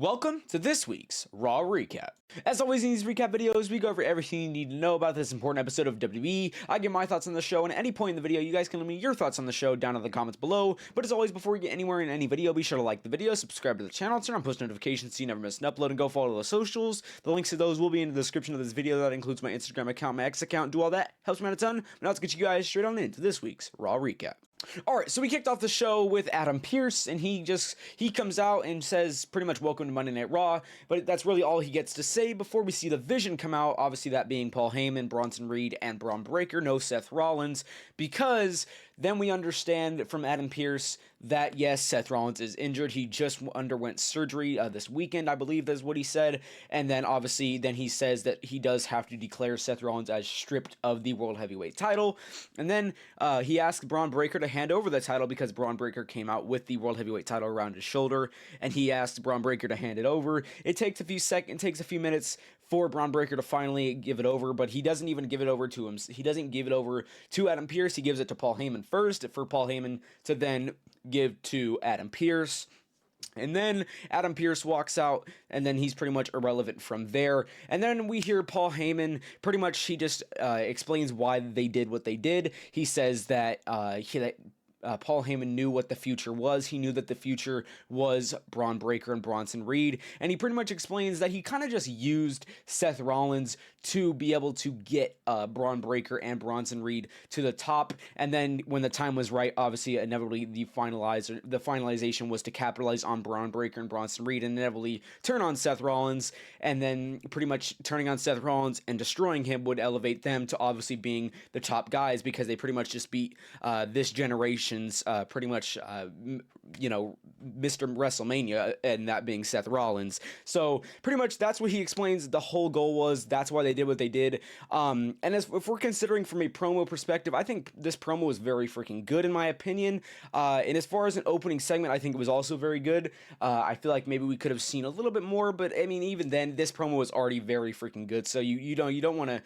Welcome to this week's Raw Recap. As always in these recap videos, we go over everything you need to know about this important episode of WWE. I give my thoughts on the show, and at any point in the video, you guys can leave me your thoughts on the show down in the comments below. But as always, before we get anywhere in any video, be sure to like the video, subscribe to the channel, turn on post notifications so you never miss an upload, and go follow the socials. The links to those will be in the description of this video. That includes my Instagram account, my X account, do all that. Helps me out a ton. But now let's get you guys straight on into this week's Raw Recap. Alright, so we kicked off the show with Adam Pearce, and he comes out and says pretty much welcome to Monday Night Raw, but that's really all he gets to say before we see the Vision come out, obviously that being Paul Heyman, Bronson Reed, and Braun Breaker, no Seth Rollins, because then we understand from Adam Pearce that yes, Seth Rollins is injured. He just underwent surgery this weekend, I believe that's what he said, and then obviously then he says that he does have to declare Seth Rollins as stripped of the World Heavyweight title, and then he asked Braun Breaker to hand over the title because Braun Breaker came out with the World Heavyweight title around his shoulder, and he asked Braun Breaker to hand it over. It takes a few seconds, takes a few minutes for Braun Breaker to finally give it over, but he doesn't even give it over to him. He doesn't give it over to Adam Pearce. He gives it to Paul Heyman first, for Paul Heyman to then give to Adam Pearce. And then Adam Pearce walks out, and then he's pretty much irrelevant from there. And then we hear Paul Heyman, pretty much he just explains why they did what they did. He says that Paul Heyman knew what the future was. He knew that the future was Braun Breaker and Bronson Reed. And he pretty much explains that he kind of just used Seth Rollins to be able to get Braun Breaker and Bronson Reed to the top. And then when the time was right, obviously, inevitably, the finalization was to capitalize on Braun Breaker and Bronson Reed and inevitably turn on Seth Rollins. And then pretty much turning on Seth Rollins and destroying him would elevate them to obviously being the top guys because they pretty much just beat this generation. Pretty much, Mr. WrestleMania, and that being Seth Rollins. So pretty much that's what he explains the whole goal was. That's why they did what they did. And if we're considering from a promo perspective, I think this promo was very freaking good in my opinion. And as far as an opening segment, I think it was also very good. I feel like maybe we could have seen a little bit more, but I mean, even then, this promo was already very freaking good. So you don't want to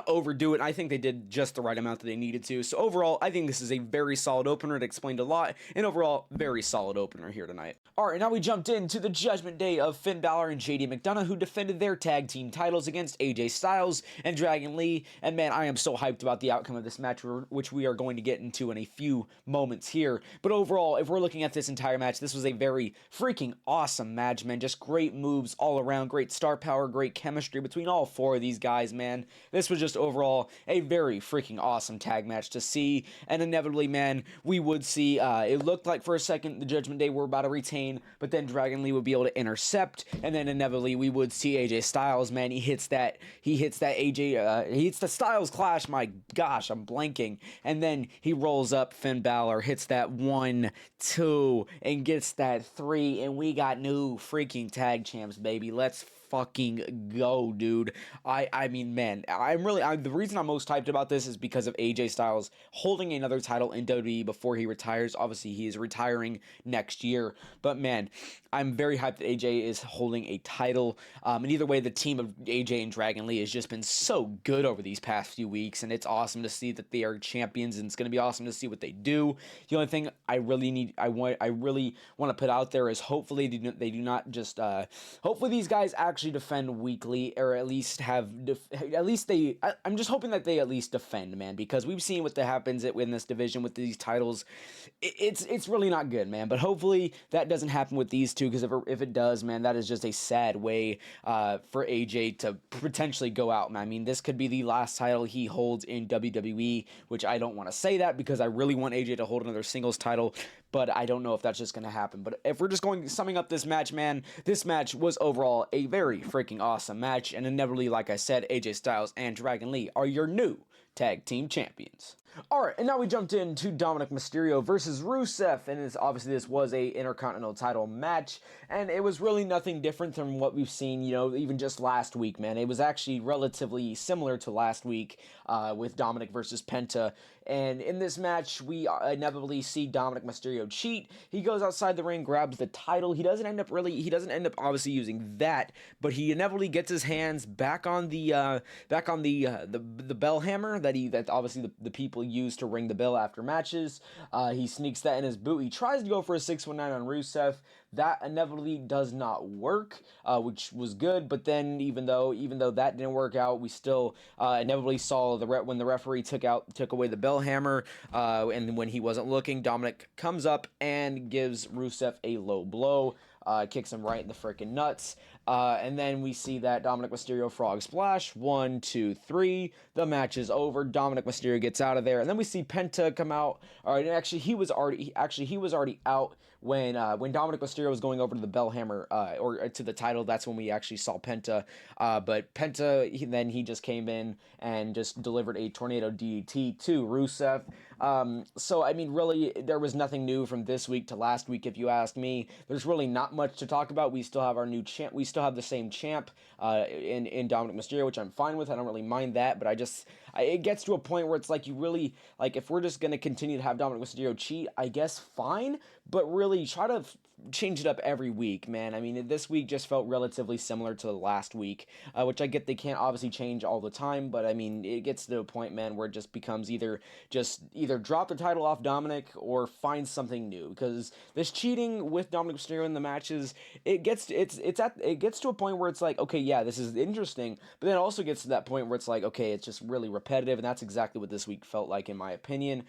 overdo it. And I think they did just the right amount that they needed to. So overall, I think this is a very solid opener. It explained a lot, and overall, very solid opener here tonight. Alright, now we jumped into the Judgment Day of Finn Balor and JD McDonough, who defended their tag team titles against AJ Styles and Dragon Lee, and man, I am so hyped about the outcome of this match, which we are going to get into in a few moments here. But overall, if we're looking at this entire match, this was a very freaking awesome match, man. Just great moves all around, great star power, great chemistry between all four of these guys, man. This was just overall a very freaking awesome tag match to see, and inevitably, man, we would see it looked like for a second the Judgment Day were about to retain, but then Dragon Lee would be able to intercept, and then inevitably we would see AJ Styles, man, he hits the Styles Clash, my gosh, I'm blanking, and then he rolls up Finn Balor, hits that 1, 2, and gets that 3, and we got new freaking tag champs, baby. Let's fucking go, dude. I mean, man, the reason I'm most hyped about this is because of AJ Styles holding another title in WWE before he retires. Obviously, he is retiring next year, but man, I'm very hyped that AJ is holding a title. And either way, the team of AJ and Dragon Lee has just been so good over these past few weeks, and it's awesome to see that they are champions, and it's going to be awesome to see what they do. The only thing I really want to put out there is hopefully they do not just hopefully these guys actually defend weekly, or at least I'm just hoping that they at least defend, man, because we've seen what happens in this division with these titles. It's really not good, man, but hopefully that doesn't happen with these two, because if it does, man, that is just a sad way for AJ to potentially go out, man. I mean, this could be the last title he holds in WWE, which I don't want to say that because I really want AJ to hold another singles title, but I don't know if that's just going to happen. But if we're just summing up this match, man, this match was overall a very freaking awesome match, and inevitably, like I said, AJ Styles and Dragon Lee are your new tag team champions. Alright, and now we jumped into Dominic Mysterio versus Rusev, and obviously this was a Intercontinental title match, and it was really nothing different than what we've seen, even just last week, man. It was actually relatively similar to last week with Dominic versus Penta, and in this match, we inevitably see Dominic Mysterio cheat. He goes outside the ring, grabs the title. He doesn't end up obviously using that, but he inevitably gets his hands back on the bell hammer that obviously the people people use to ring the bell after matches. He sneaks that in his boot. He tries to go for a 619 on Rusev. That inevitably does not work, which was good. But then, even though that didn't work out, we still inevitably saw when the referee took away the bell hammer, and when he wasn't looking, Dominic comes up and gives Rusev a low blow. Kicks him right in the freaking nuts. And then we see that Dominic Mysterio frog splash. 1, 2, 3. The match is over. Dominic Mysterio gets out of there. And then we see Penta come out. Actually, he was already out when Dominic Mysterio was going over to the bell hammer or to the title. That's when we actually saw Penta. But Penta, he just came in and just delivered a tornado DDT to Rusev. So, I mean, really, there was nothing new from this week to last week, if you ask me. There's really not much to talk about. We still have our new champ. We still have the same champ in Dominic Mysterio, which I'm fine with. I don't really mind that, but it gets to a point where it's like, you really, like, if we're just going to continue to have Dominic Mysterio cheat, I guess fine, but really try to change it up every week, man. I mean, this week just felt relatively similar to the last week, which I get they can't obviously change all the time, but I mean, it gets to a point, man, where it just becomes either drop the title off Dominic or find something new, because this cheating with Dominic Mysterio in the matches, it gets to a point where it's like, okay, yeah, this is interesting, but then it also gets to that point where it's like, okay, it's just really repetitive, and that's exactly what this week felt like, in my opinion.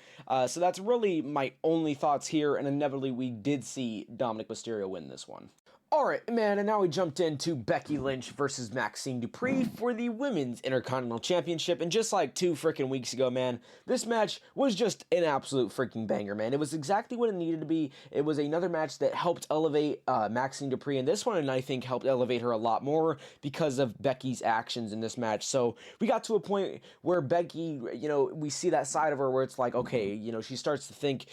So that's really my only thoughts here, and inevitably we did see Dominic Mysterio win this one. Alright, man, and now we jumped into Becky Lynch versus Maxine Dupree for the Women's Intercontinental Championship, and just like 2 freaking weeks ago, man, this match was just an absolute freaking banger, man. It was exactly what it needed to be. It was another match that helped elevate Maxine Dupree, and this one, and I think, helped elevate her a lot more because of Becky's actions in this match. So we got to a point where Becky, we see that side of her where it's like, okay, she starts to think,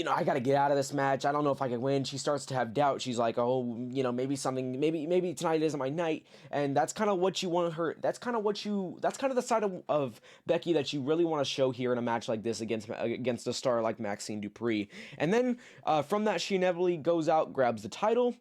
I got to get out of this match. I don't know if I can win. She starts to have doubt. She's like, oh, maybe tonight isn't my night. And that's kind of what you want her. That's kind of the side of Becky that you really want to show here in a match like this against a star like Maxine Dupree. And then from that, she inevitably goes out, grabs the title.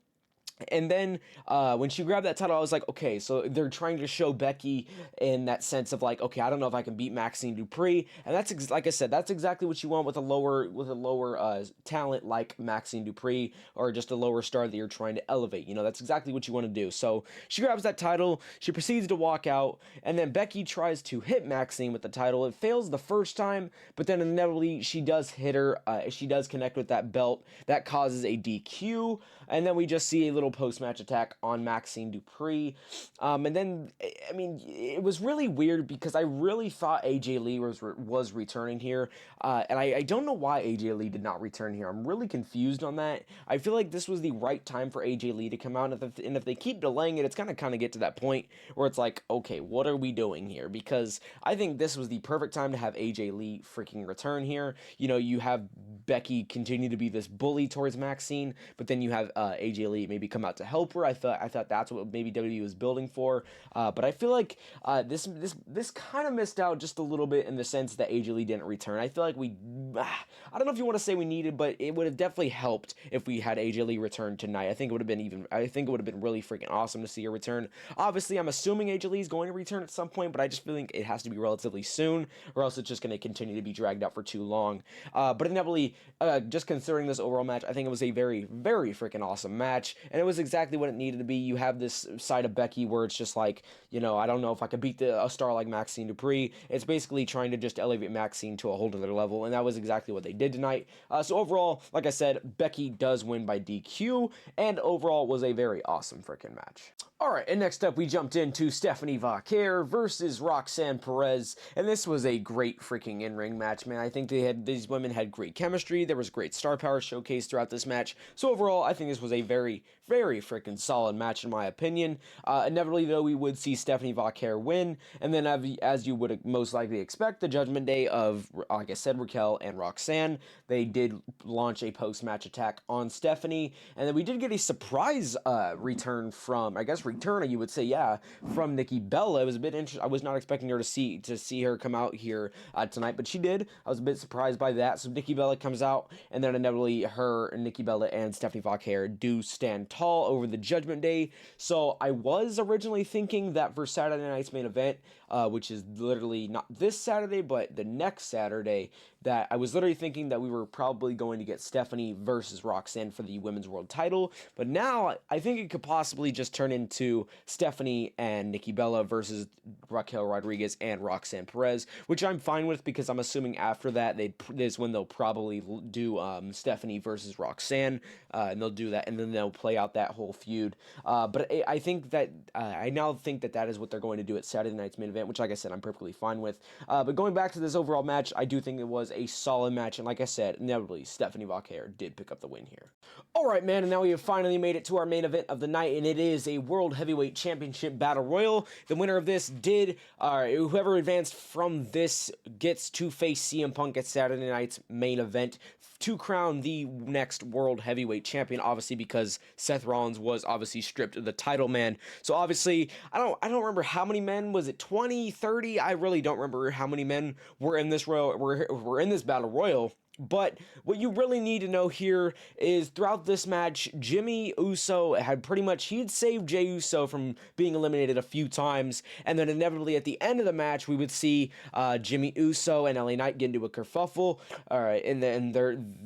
And then when she grabbed that title, I was like, okay, so they're trying to show Becky in that sense of like, okay, I don't know if I can beat Maxine Dupree, and that's like I said, that's exactly what you want with a lower talent like Maxine Dupree, or just a lower star that you're trying to elevate. That's exactly what you want to do. So she grabs that title, she proceeds to walk out, and then Becky tries to hit Maxine with the title. It fails the first time, but then inevitably she does hit her. She does connect with that belt. That causes a DQ, and then we just see a little post-match attack on Maxine Dupree. And then, I mean, it was really weird because I really thought AJ Lee was returning here. And I don't know why AJ Lee did not return here. I'm really confused on that. I feel like this was the right time for AJ Lee to come out. And if they keep delaying it, it's going to kind of get to that point where it's like, okay, what are we doing here? Because I think this was the perfect time to have AJ Lee freaking return here. You have Becky continue to be this bully towards Maxine, but then you have AJ Lee maybe come out to help her. I thought that's what maybe WWE was building for. But I feel like this kind of missed out just a little bit in the sense that AJ Lee didn't return. I feel like I don't know if you want to say we needed, but it would have definitely helped if we had AJ Lee return tonight. I think it would have been really freaking awesome to see her return. Obviously, I'm assuming AJ Lee is going to return at some point, but I just feel like it has to be relatively soon, or else it's just going to continue to be dragged out for too long. But inevitably, just considering this overall match, I think it was a very, very freaking awesome match, and it was exactly what it needed to be. You have this side of Becky where it's just like, I don't know if I could beat a star like Maxine Dupree. It's basically trying to just elevate Maxine to a whole other level, and that was exactly what they did tonight. So overall, like I said, Becky does win by DQ, and overall was a very awesome freaking match. Alright, and next up we jumped into Stephanie Vaquer versus Roxanne Perez, and this was a great freaking in-ring match, man. I think these women had great chemistry. There was great star power showcased throughout this match. So overall, I think this was a very, very freaking solid match in my opinion. Inevitably, though, we would see Stephanie Vaquer win, and then as you would most likely expect, the Judgment Day of, like I said, Raquel and Roxanne, they did launch a post-match attack on Stephanie, and then we did get a surprise return from, you would say, yeah, from Nikki Bella. It was a bit interesting. I was not expecting her to see her come out here tonight, but she did. I was a bit surprised by that. So Nikki Bella comes comes out, and then inevitably her, Nikki Bella, and Stephanie Foucault do stand tall over the Judgment Day. So I was originally thinking that for Saturday night's main event, which is literally not this Saturday, but the next Saturday, that I was literally thinking that we were probably going to get Stephanie versus Roxanne for the Women's World title. But now I think it could possibly just turn into Stephanie and Nikki Bella versus Raquel Rodriguez and Roxanne Perez, which I'm fine with, because I'm assuming after that is when they'll probably do Stephanie versus Roxanne, and they'll do that, and then they'll play out that whole feud. But I think that I now think that is what they're going to do at Saturday night's main event, which, like I said, I'm perfectly fine with. But going back to this overall match, I do think it was a solid match, and like I said, inevitably Stephanie Foucault did pick up the win here. Alright, man, and now we have finally made it to our main event of the night, and it is a World Heavyweight Championship Battle Royal. The winner of this whoever advanced from this gets to face CM Punk at Saturday night's main event to crown the next World Heavyweight Champion, obviously, because Seth Rollins was obviously stripped of the title, man. So obviously, I don't remember how many men, was it 20, 30? I really don't remember how many men were in this were in this Battle Royal. But what you really need to know here is throughout this match, Jimmy Uso had he'd saved Jey Uso from being eliminated a few times, and then inevitably at the end of the match, we would see Jimmy Uso and LA Knight get into a kerfuffle. All right, and then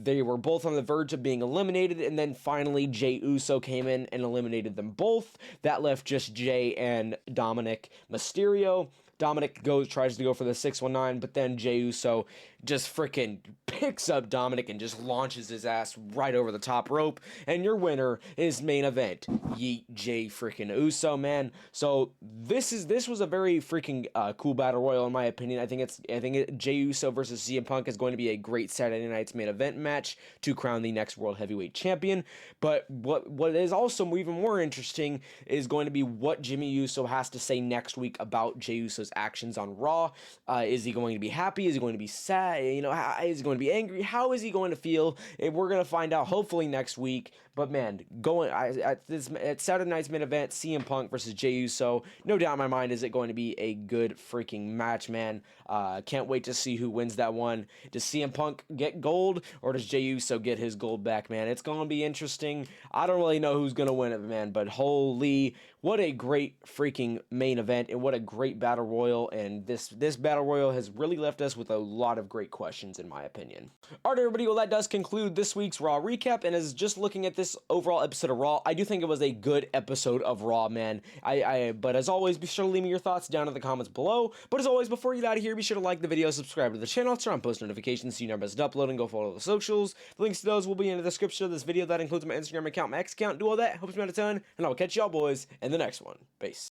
they were both on the verge of being eliminated, and then finally Jey Uso came in and eliminated them both. That left just Jey and Dominic Mysterio. Dominic tries to go for the 619, but then Jey Uso just freaking picks up Dominic and just launches his ass right over the top rope. And your winner is main event, Yeet Jey freaking Uso, man. So this was a very freaking cool battle royal in my opinion. I think Jey Uso versus CM Punk is going to be a great Saturday night's main event match to crown the next World Heavyweight Champion. But what is also even more interesting is going to be what Jimmy Uso has to say next week about Jey Uso's actions on Raw. Is he going to be happy? Is he going to be sad? Is he going to be angry? How is he going to feel? And we're going to find out hopefully next week. But man, at Saturday night's main event, CM Punk versus Jey Uso, no doubt in my mind is it going to be a good freaking match, man. Can't wait to see who wins that one. Does CM Punk get gold, or does Jey Uso get his gold back, man? It's going to be interesting. I don't really know who's going to win it, man, but holy, what a great freaking main event, and what a great battle royal. And this battle royal has really left us with a lot of great questions, in my opinion. All right, everybody, well, that does conclude this week's Raw recap. And as just looking at this overall episode of Raw, I do think it was a good episode of Raw, man. But as always, be sure to leave me your thoughts down in the comments below. But as always, before you get out of here, be sure to like the video, subscribe to the channel, turn on post notifications so you never miss an upload, and go follow the socials. The links to those will be in the description of this video. That includes my Instagram account, my X account. Do all that, helps me out a ton, and I'll catch y'all boys in the next one. Peace.